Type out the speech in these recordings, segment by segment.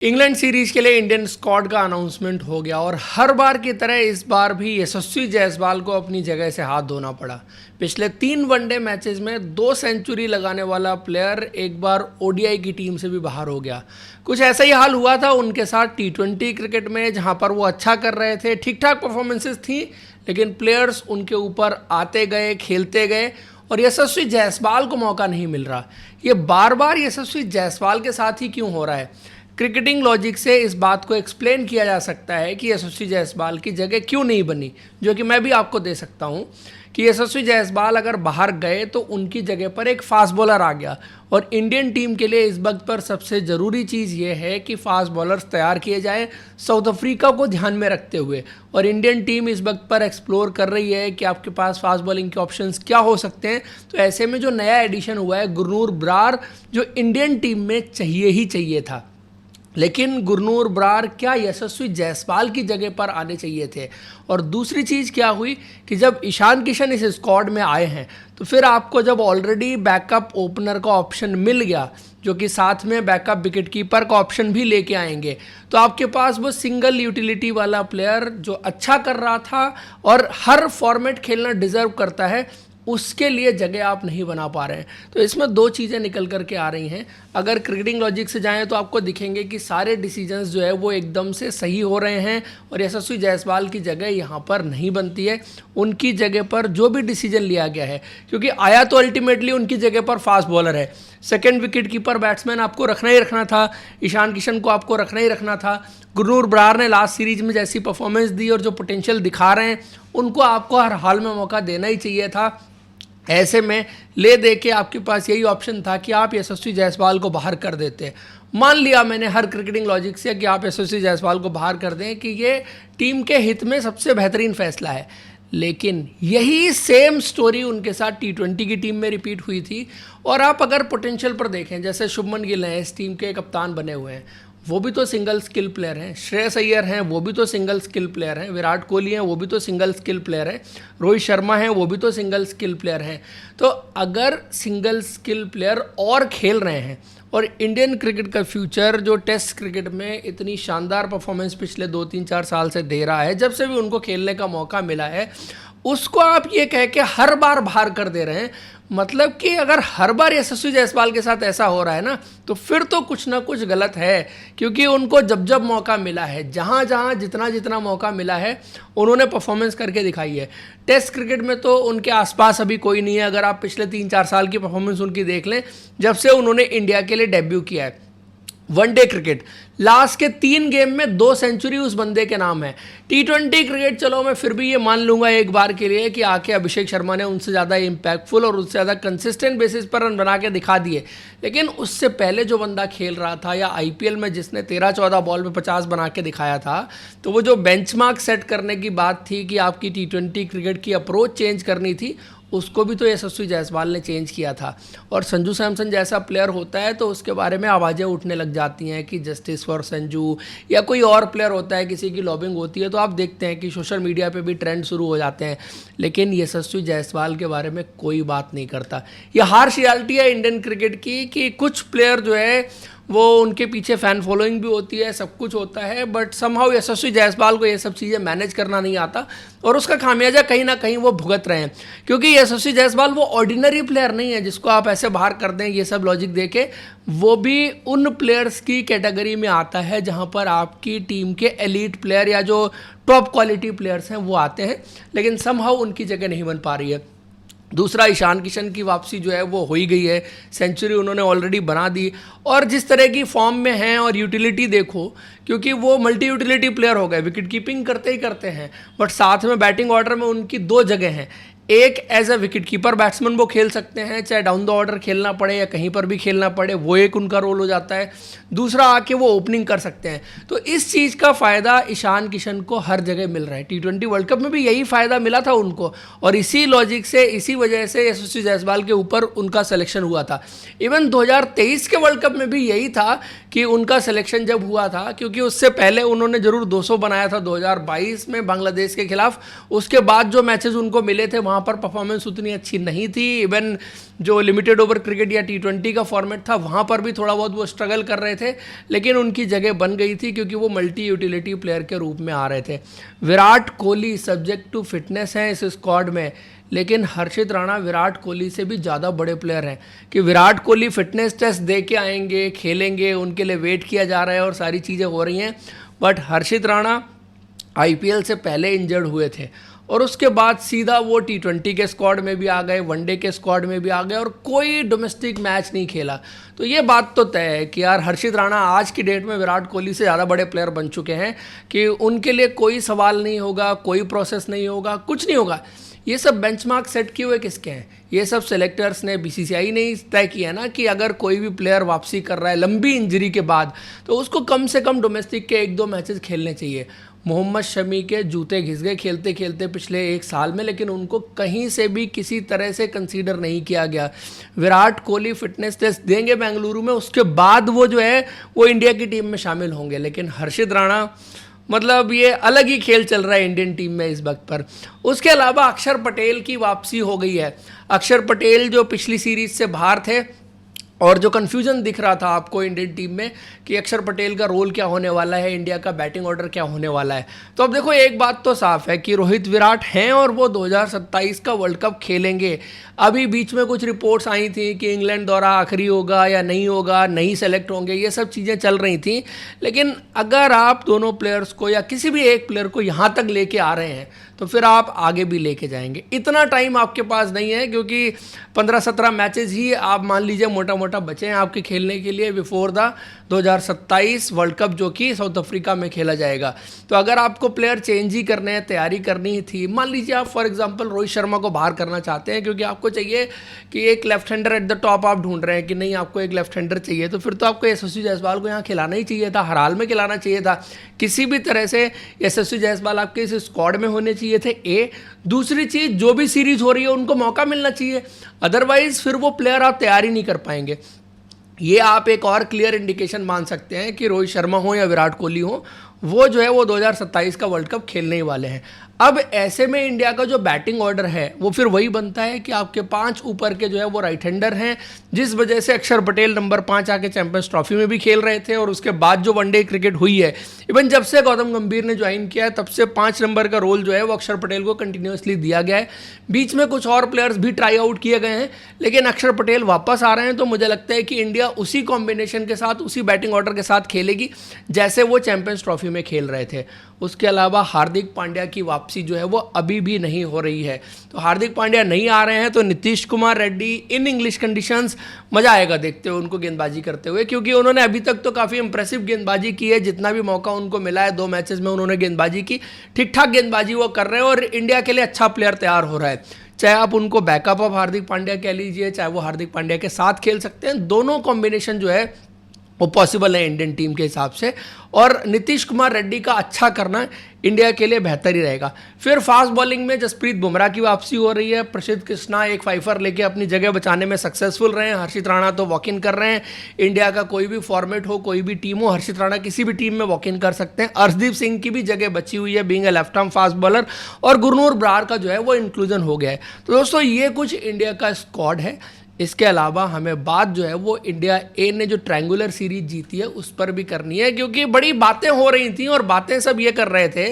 England series के लिए Indian squad का अनाउंसमेंट हो गया और हर बार की तरह इस बार भी यशस्वी जायसवाल को अपनी जगह से हाथ धोना पड़ा। पिछले 3 वनडे मैचेस में 2 सेंचुरी लगाने वाला प्लेयर एक बार ओडीआई की टीम से भी बाहर हो गया। कुछ ऐसा ही हाल हुआ था उनके साथ टी20 क्रिकेट में, जहां पर वो अच्छा कर रहे थे, ठीक ठाक परफॉर्मेंसेस थी, लेकिन प्लेयर्स उनके ऊपर आते गए, खेलते गए और यशस्वी जायसवाल को मौका नहीं मिल रहा। ये बार बार यशस्वी जायसवाल के साथ ही क्यों हो रहा है? क्रिकेटिंग लॉजिक से इस बात को एक्सप्लेन किया जा सकता है कि यशस्वी जायसवाल की जगह क्यों नहीं बनी, जो कि मैं भी आपको दे सकता हूं कि यशस्वी जायसवाल अगर बाहर गए तो उनकी जगह पर एक फास्ट बॉलर आ गया और इंडियन टीम के लिए इस वक्त पर सबसे ज़रूरी चीज़ ये है कि फास्ट बॉलर्स तैयार किए जाएं साउथ अफ्रीका को ध्यान में रखते हुए। और इंडियन टीम इस वक्त पर एक्सप्लोर कर रही है कि आपके पास फास्ट बॉलिंग के ऑप्शंस क्या हो सकते हैं। तो ऐसे में जो नया एडिशन हुआ है गुरनूर बरार, जो इंडियन टीम में चाहिए ही चाहिए था, लेकिन गुरनूर बरार क्या यशस्वी जायसवाल की जगह पर आने चाहिए थे। और दूसरी चीज़ क्या हुई कि जब ईशान किशन इस स्क्वाड में आए हैं तो फिर आपको जब ऑलरेडी बैकअप ओपनर का ऑप्शन मिल गया, जो कि साथ में बैकअप विकेट कीपर का ऑप्शन भी लेके आएंगे, तो आपके पास वो सिंगल यूटिलिटी वाला प्लेयर जो अच्छा कर रहा था और हर फॉर्मेट खेलना डिजर्व करता है, उसके लिए जगह आप नहीं बना पा रहे हैं। तो इसमें 2 चीज़ें निकल करके आ रही हैं। अगर क्रिकेटिंग लॉजिक से जाएं तो आपको दिखेंगे कि सारे डिसीजंस जो है वो एकदम से सही हो रहे हैं और यशस्वी जायसवाल की जगह यहाँ पर नहीं बनती है। उनकी जगह पर जो भी डिसीजन लिया गया है, क्योंकि आया तो अल्टीमेटली उनकी जगह पर फास्ट बॉलर है, सेकेंड विकेट कीपर बैट्समैन आपको रखना ही रखना था, ईशान किशन को आपको रखना ही रखना था। गुरनूर बरार ने लास्ट सीरीज में जैसी परफॉर्मेंस दी और जो पोटेंशियल दिखा रहे हैं, उनको आपको हर हाल में मौका देना ही चाहिए था। ऐसे में ले दे के आपके पास यही ऑप्शन था कि आप यशस्वी जायसवाल को बाहर कर देते। मान लिया मैंने हर क्रिकेटिंग लॉजिक से कि आप यशस्वी जायसवाल को बाहर कर दें कि ये टीम के हित में सबसे बेहतरीन फैसला है, लेकिन यही सेम स्टोरी उनके साथ टी20 की टीम में रिपीट हुई थी। और आप अगर पोटेंशियल पर देखें, जैसे शुभमन गिल हैं, इस टीम के कप्तान बने हुए हैं, वो भी तो सिंगल स्किल प्लेयर हैं, श्रेयस अय्यर हैं, वो भी तो सिंगल स्किल प्लेयर हैं, विराट कोहली हैं, वो भी तो सिंगल स्किल प्लेयर हैं, रोहित शर्मा हैं, वो भी तो सिंगल स्किल प्लेयर हैं। तो अगर सिंगल स्किल प्लेयर और खेल रहे हैं और इंडियन क्रिकेट का फ्यूचर जो टेस्ट क्रिकेट में इतनी शानदार परफॉर्मेंस पिछले 2-3-4 साल से दे रहा है, जब से भी उनको खेलने का मौका मिला है, उसको आप ये कह के हर बार बाहर कर दे रहे हैं। मतलब कि अगर हर बार यशस्वी जायसवाल के साथ ऐसा हो रहा है ना, तो फिर तो कुछ ना कुछ गलत है, क्योंकि उनको जब जब मौका मिला है, जहाँ जहाँ जितना जितना मौका मिला है, उन्होंने परफॉर्मेंस करके दिखाई है। टेस्ट क्रिकेट में तो उनके आसपास अभी कोई नहीं है। अगर आप पिछले 3-4 साल की परफॉर्मेंस उनकी देख लें, जब से उन्होंने इंडिया के लिए डेब्यू किया है, वनडे क्रिकेट लास्ट के 3 गेम में 2 सेंचुरी उस बंदे के नाम है। टी20 क्रिकेट चलो मैं फिर भी ये मान लूंगा एक बार के लिए कि आके अभिषेक शर्मा ने उनसे ज़्यादा इम्पैक्टफुल और उससे ज़्यादा कंसिस्टेंट बेसिस पर रन बना के दिखा दिए, लेकिन उससे पहले जो बंदा खेल रहा था या आईपीएल में जिसने 13-14 बॉल में 50 बना के दिखाया था, तो वो जो बेंचमार्क सेट करने की बात थी कि आपकी टी20 क्रिकेट की अप्रोच चेंज करनी थी, उसको भी तो यशस्वी जायसवाल ने चेंज किया था। और संजू सैमसन जैसा प्लेयर होता है तो उसके बारे में आवाज़ें उठने लग जाती हैं कि जस्टिस फॉर संजू, या कोई और प्लेयर होता है, किसी की लॉबिंग होती है, तो आप देखते हैं कि सोशल मीडिया पे भी ट्रेंड शुरू हो जाते हैं, लेकिन यशस्वी जायसवाल के बारे में कोई बात नहीं करता। यह हार्श रियलिटी है इंडियन क्रिकेट की कि कुछ प्लेयर जो है वो उनके पीछे फ़ैन फॉलोइंग भी होती है, सब कुछ होता है, बट समहाउ यशस्वी जायसवाल को ये सब चीज़ें मैनेज करना नहीं आता और उसका खामियाजा कहीं ना कहीं वो भुगत रहे हैं। क्योंकि यशस्वी जायसवाल वो ऑर्डिनरी प्लेयर नहीं है जिसको आप ऐसे बाहर कर दें, ये सब लॉजिक देके। वो भी उन प्लेयर्स की कैटेगरी में आता है जहाँ पर आपकी टीम के एलीट प्लेयर या जो टॉप क्वालिटी प्लेयर्स हैं वो आते हैं, लेकिन समहाउ उनकी जगह नहीं बन पा रही है। दूसरा, ईशान किशन की वापसी जो है वो हो ही गई है, सेंचुरी उन्होंने ऑलरेडी बना दी और जिस तरह की फॉर्म में हैं और यूटिलिटी देखो, क्योंकि वो मल्टी यूटिलिटी प्लेयर हो गए, विकेट कीपिंग करते ही करते हैं, बट साथ में बैटिंग ऑर्डर में उनकी 2 जगह हैं। एक as a wicket keeper batsman वो खेल सकते हैं, चाहे डाउन द ऑर्डर खेलना पड़े या कहीं पर भी खेलना पड़े, वो एक उनका रोल हो जाता है। दूसरा, आके वो ओपनिंग कर सकते हैं। तो इस चीज़ का फ़ायदा ईशान किशन को हर जगह मिल रहा है। टी20 वर्ल्ड कप में भी यही फ़ायदा मिला था उनको और इसी लॉजिक से, इसी वजह से यशस्वी जायसवाल के ऊपर उनका सिलेक्शन हुआ था। इवन 2023 के वर्ल्ड कप में भी यही था कि उनका सिलेक्शन जब हुआ था, क्योंकि उससे पहले उन्होंने ज़रूर 200 बनाया था 2022 में बांग्लादेश के खिलाफ। उसके बाद जो मैचेस उनको मिले थे वहाँ वहाँ पर परफॉर्मेंस उतनी अच्छी नहीं थी। इवन जो लिमिटेड ओवर क्रिकेट या T20 का फॉर्मेट था वहाँ पर भी थोड़ा बहुत वो स्ट्रगल कर रहे थे, लेकिन उनकी जगह बन गई थी क्योंकि वो मल्टी यूटिलिटी प्लेयर के रूप में आ रहे थे। Virat Kohli subject to fitness हैं इस स्क्वाड में, लेकिन हर्षित राणा विराट कोहली से भी ज़्यादा बड़े प्लेयर हैं कि विराट कोहली फिटनेस टेस्ट दे के आएंगे, खेलेंगे, उनके लिए वेट किया जा रहा है और सारी चीज़ें हो रही हैं। बट हर्षित राणा IPL से पहले इंजर्ड हुए थे और उसके बाद सीधा वो T20 के स्क्वाड में भी आ गए, वनडे के स्क्वाड में भी आ गए और कोई डोमेस्टिक मैच नहीं खेला। तो ये बात तो तय है कि यार हर्षित राणा आज की डेट में विराट कोहली से ज़्यादा बड़े प्लेयर बन चुके हैं कि उनके लिए कोई सवाल नहीं होगा, कोई प्रोसेस नहीं होगा, कुछ नहीं होगा। ये सब बेंचमार्क सेट किए हुए किसके हैं? ये सब सेलेक्टर्स ने, BCCI ने तय किया ना कि अगर कोई भी प्लेयर वापसी कर रहा है लंबी इंजरी के बाद तो उसको कम से कम डोमेस्टिक के 1-2 मैचेस खेलने चाहिए। मोहम्मद शमी के जूते घिस गए खेलते खेलते पिछले 1 साल में, लेकिन उनको कहीं से भी किसी तरह से कंसीडर नहीं किया गया। विराट कोहली फिटनेस टेस्ट देंगे बेंगलुरु में, उसके बाद वो जो है वो इंडिया की टीम में शामिल होंगे। लेकिन हर्षित राणा मतलब ये अलग ही खेल चल रहा है इंडियन टीम में इस वक्त पर। उसके अलावा अक्षर पटेल की वापसी हो गई है। अक्षर पटेल जो पिछली सीरीज से बाहर थे और जो कन्फ्यूजन दिख रहा था आपको इंडियन टीम में कि अक्षर पटेल का रोल क्या होने वाला है, इंडिया का बैटिंग ऑर्डर क्या होने वाला है, तो अब देखो एक बात तो साफ है कि रोहित विराट हैं और वो 2027 का वर्ल्ड कप खेलेंगे। अभी बीच में कुछ रिपोर्ट्स आई थी कि इंग्लैंड दौरा आखिरी होगा या नहीं होगा, नहीं सेलेक्ट होंगे, ये सब चीज़ें चल रही थी। लेकिन अगर आप दोनों प्लेयर्स को या किसी भी एक प्लेयर को यहाँ तक लेके आ रहे हैं तो फिर आप आगे भी लेके जाएंगे। इतना टाइम आपके पास नहीं है क्योंकि 15-17 मैचेस ही आप मान लीजिए मोटा मोटा बचे हैं आपके खेलने के लिए बिफोर द 2027 वर्ल्ड कप जो कि साउथ अफ्रीका में खेला जाएगा। तो अगर आपको प्लेयर चेंज ही करने हैं, तैयारी करनी ही थी, मान लीजिए आप फॉर एग्जांपल रोहित शर्मा को बाहर करना चाहते हैं क्योंकि आपको चाहिए कि एक left hander at the top आप ढूंढ रहे हैं कि नहीं आपको एक लेफ्ट हैंडर चाहिए, तो फिर तो आपको यशस्वी जायसवाल को यहाँ खिलाना ही चाहिए था, हर हाल में खिलाना चाहिए था। किसी भी तरह से यशस्वी जायसवाल आपके इस स्क्वाड में होने चाहिए थे। दूसरी चीज़, जो भी सीरीज हो रही है उनको मौका मिलना चाहिए, अदरवाइज फिर वो प्लेयर आप तैयार ही नहीं कर पाएंगे। ये आप एक और क्लियर इंडिकेशन मान सकते हैं कि रोहित शर्मा हो या विराट कोहली हो, वो जो है वो 2027 का वर्ल्ड कप खेलने ही वाले हैं। अब ऐसे में इंडिया का जो बैटिंग ऑर्डर है वो फिर वही बनता है कि आपके 5 ऊपर के जो है वो राइट हैंडर हैं, जिस वजह से अक्षर पटेल नंबर 5 आके चैंपियंस ट्रॉफी में भी खेल रहे थे और उसके बाद जो वनडे क्रिकेट हुई है, इवन जब से गौतम गंभीर ने ज्वाइन किया है तब से 5 नंबर का रोल जो है वो अक्षर पटेल को कंटिन्यूसली दिया गया है। बीच में कुछ और प्लेयर्स भी ट्राई आउट किए गए हैं, लेकिन अक्षर पटेल वापस आ रहे हैं तो मुझे लगता है कि इंडिया उसी कॉम्बिनेशन के साथ, उसी बैटिंग ऑर्डर के साथ खेलेगी जैसे वो चैंपियंस ट्रॉफी में खेल रहे थे। उसके अलावा हार्दिक पांड्या की वापसी जो है वो अभी भी नहीं हो रही है। तो हार्दिक पांड्या नहीं आ रहे हैं तो Nitish Kumar Reddy in English conditions, मज़ा आएगा देखते हुए उनको गेंदबाजी करते हुए, क्योंकि उन्होंने अभी तक तो काफ़ी इंप्रेसिव गेंदबाजी की है। जितना भी मौका उनको मिला है 2 मैचेस में उन्होंने गेंदबाजी की, ठीक ठाक गेंदबाजी वो कर रहे हैं और इंडिया के लिए अच्छा प्लेयर तैयार हो रहा है। चाहे आप उनको बैकअप ऑफ हार्दिक पांड्या कह लीजिए, चाहे वो हार्दिक पांड्या के साथ खेल सकते हैं, दोनों कॉम्बिनेशन जो है वो पॉसिबल है इंडियन टीम के हिसाब से। और नीतीश कुमार रेड्डी का अच्छा करना इंडिया के लिए बेहतर ही रहेगा। फिर फास्ट बॉलिंग में जसप्रीत बुमराह की वापसी हो रही है। प्रसिद्ध कृष्णा एक 5 लेके अपनी जगह बचाने में सक्सेसफुल रहे हैं। हर्षित राणा तो वॉक इन कर रहे हैं। इंडिया का कोई भी फॉर्मेट हो, कोई भी टीम हो, हर्षित राणा किसी भी टीम में वॉक इन कर सकते हैं। अर्शदीप सिंह की भी जगह बची हुई है being a left arm fast bowler, और गुरनूर बरार का जो है वो इंक्लूजन हो गया है। तो दोस्तों ये कुछ इंडिया का स्क्वाड है। इसके अलावा हमें बात जो है वो इंडिया ए ने जो ट्रायंगुलर सीरीज जीती है उस पर भी करनी है, क्योंकि बड़ी बातें हो रही थी और बातें सब ये कर रहे थे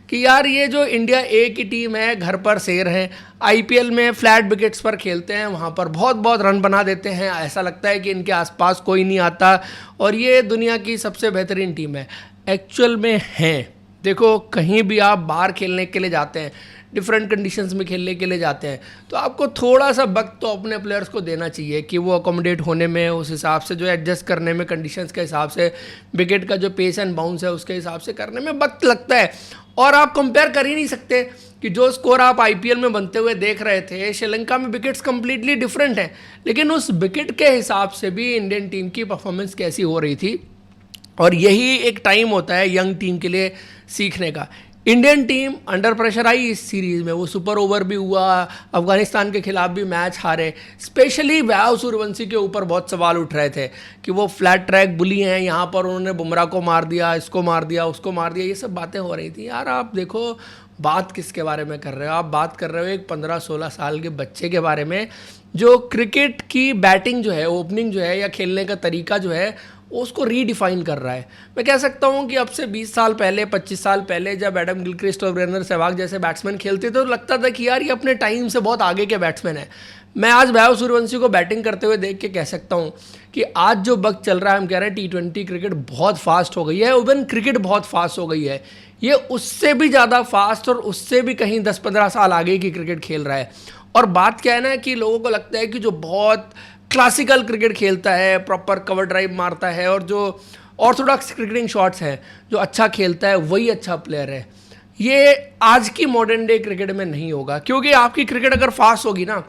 कि यार ये जो इंडिया ए की टीम है घर पर शेर है, IPL में फ्लैट विकेट्स पर खेलते हैं, वहाँ पर बहुत बहुत रन बना देते हैं, ऐसा लगता है कि इनके आसपास कोई नहीं आता और ये दुनिया की सबसे बेहतरीन टीम है। एक्चुअल में है, देखो कहीं भी आप बाहर खेलने के लिए जाते हैं, डिफरेंट कंडीशंस में खेलने के लिए जाते हैं, तो आपको थोड़ा सा वक्त तो अपने प्लेयर्स को देना चाहिए कि वो अकोमोडेट होने में, उस हिसाब से जो एडजस्ट करने में, कंडीशंस के हिसाब से, विकेट का जो पेस एंड बाउंस है उसके हिसाब से करने में वक्त लगता है। और आप कंपेयर कर ही नहीं सकते कि जो स्कोर आप IPL में बनते हुए देख रहे थे, श्रीलंका में विकेट्स कंप्लीटली डिफरेंट हैं, लेकिन उस विकेट के हिसाब से भी इंडियन टीम की परफॉर्मेंस कैसी हो रही थी। और यही एक टाइम होता है यंग टीम के लिए सीखने का। Indian team under pressure I इस सीरीज में, वो सुपर ओवर भी हुआ, अफगानिस्तान के खिलाफ भी मैच हारे। स्पेशली वैभव सूर्यवंशी के ऊपर बहुत सवाल उठ रहे थे कि वो फ्लैट ट्रैक बुली हैं, यहाँ पर उन्होंने बुमराह को मार दिया, इसको मार दिया, उसको मार दिया, ये सब बातें हो रही थी। यार आप देखो बात किसके बारे में कर रहे हो, आप बात कर रहे हो एक 15-16 साल के बच्चे के बारे में जो क्रिकेट की बैटिंग जो है, ओपनिंग जो है या खेलने का तरीका जो है उसको रीडिफाइन कर रहा है। मैं कह सकता हूँ कि अब से 20 साल पहले, 25 साल पहले जब एडम गिलक्रिस्ट और वीरेंद्र सहवाग जैसे बैट्समैन खेलते थे तो लगता था कि यार ये अपने टाइम से बहुत आगे के बैट्समैन है। मैं आज वैभव सूर्यवंशी को बैटिंग करते हुए देख के कह सकता हूँ कि आज जो वक्त चल रहा है, हम कह रहे हैं T20 क्रिकेट बहुत फास्ट हो गई है, ओवन क्रिकेट बहुत फास्ट हो गई है, ये उससे भी ज़्यादा फास्ट और उससे भी कहीं 10-15 साल आगे की क्रिकेट खेल रहा है। और बात क्या है ना कि लोगों को लगता है कि जो बहुत क्लासिकल क्रिकेट खेलता है, प्रॉपर कवर ड्राइव मारता है और जो ऑर्थोडॉक्स क्रिकेटिंग शॉट्स हैं, जो अच्छा खेलता है वही अच्छा प्लेयर है। ये आज की मॉडर्न डे क्रिकेट में नहीं होगा, क्योंकि आपकी क्रिकेट अगर फास्ट होगी ना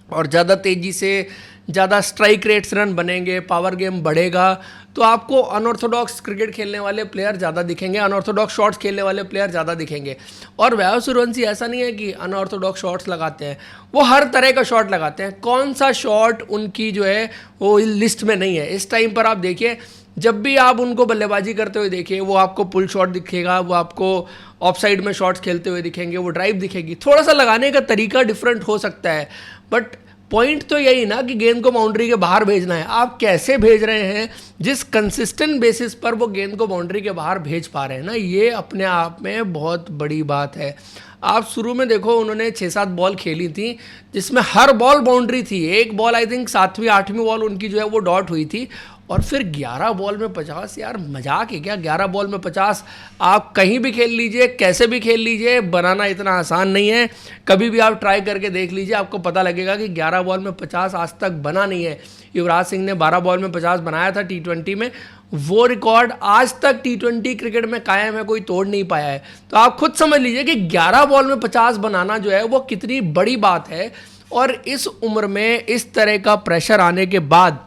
और ज़्यादा तेज़ी से ज़्यादा स्ट्राइक रेट्स रन बनेंगे, पावर गेम बढ़ेगा, तो आपको अनऑर्थोडॉक्स क्रिकेट खेलने वाले प्लेयर ज़्यादा दिखेंगे, अनऑर्थोडॉक्स शॉट्स खेलने वाले प्लेयर ज़्यादा दिखेंगे। और वैभव सूर्यवंशी ऐसा नहीं है कि अनऑर्थोडॉक्स शॉट्स लगाते हैं, वो हर तरह का शॉट लगाते हैं। कौन सा शॉट उनकी जो है वो लिस्ट में नहीं है। इस टाइम पर आप देखिए, जब भी आप उनको बल्लेबाजी करते हुए देखिए, वो आपको पुल शॉट दिखेगा, वो आपको ऑफ साइड में शॉट्स खेलते हुए दिखेंगे, वो ड्राइव दिखेगी। थोड़ा सा लगाने का तरीका डिफरेंट हो सकता है, बट पॉइंट तो यही ना कि गेंद को बाउंड्री के बाहर भेजना है। आप कैसे भेज रहे हैं, जिस कंसिस्टेंट बेसिस पर वो गेंद को बाउंड्री के बाहर भेज पा रहे हैं ना, ये अपने आप में बहुत बड़ी बात है। आप शुरू में देखो, उन्होंने 6-7 बॉल खेली थी जिसमें हर बॉल बाउंड्री थी। एक बॉल आई थिंक 7वीं-8वीं बॉल उनकी जो है वो डॉट हुई थी, और फिर 11 बॉल में 50। यार मजाक है क्या? 11 बॉल में 50 आप कहीं भी खेल लीजिए, कैसे भी खेल लीजिए, बनाना इतना आसान नहीं है। कभी भी आप ट्राई करके देख लीजिए, आपको पता लगेगा कि 11 बॉल में 50 आज तक बना नहीं है। युवराज सिंह ने 12 बॉल में 50 बनाया था T20 में, वो रिकॉर्ड आज तक T20 क्रिकेट में कायम है, कोई तोड़ नहीं पाया है। तो आप खुद समझ लीजिए कि 11 बॉल में 50 बनाना जो है वो कितनी बड़ी बात है। और इस उम्र में इस तरह का प्रेशर आने के बाद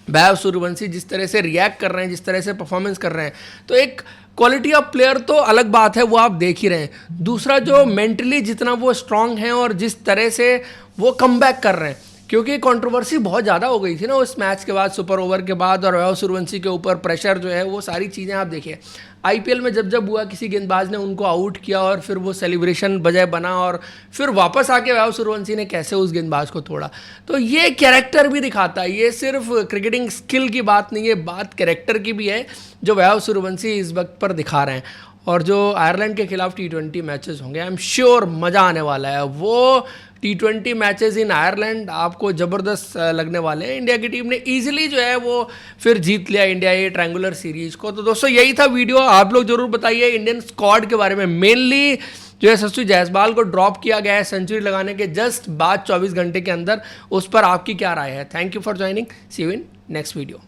वैभव सूर्यवंशी जिस तरह से रिएक्ट कर रहे हैं, जिस तरह से परफॉर्मेंस कर रहे हैं, तो एक क्वालिटी ऑफ प्लेयर तो अलग बात है, वो आप देख ही रहे हैं। दूसरा जो मेंटली जितना वो स्ट्रांग हैं और जिस तरह से वो कमबैक कर रहे हैं, क्योंकि कंट्रोवर्सी बहुत ज़्यादा हो गई थी ना उस मैच के बाद, सुपर ओवर के बाद, और वैभव सूर्यवंशी के ऊपर प्रेशर जो है वो सारी चीज़ें आप देखिए। IPL में जब हुआ, किसी गेंदबाज ने उनको आउट किया और फिर वो सेलिब्रेशन बजाय बना, और फिर वापस आके वैभव सूर्यवंशी ने कैसे उस गेंदबाज को तोड़ा। तो ये कैरेक्टर भी दिखाता है, ये सिर्फ क्रिकेटिंग स्किल की बात नहीं है, बात कैरेक्टर की भी है जो वैभव सूर्यवंशी इस वक्त पर दिखा रहे हैं। और जो आयरलैंड के खिलाफ T20 मैचेस होंगे, आई एम श्योर मज़ा आने वाला है। वो T20 मैचेस इन आयरलैंड आपको ज़बरदस्त लगने वाले हैं। इंडिया की टीम ने ईजिली जो है वो फिर जीत लिया इंडिया ये ट्रायंगुलर सीरीज को। तो दोस्तों यही था वीडियो, आप लोग जरूर बताइए इंडियन स्क्वाड के बारे में। मेनली जो यशस्वी जायसवाल को ड्रॉप किया गया है सेंचुरी लगाने के जस्ट बाद 24 घंटे के अंदर, उस पर आपकी क्या राय है? Thank you for joining, see you in next video.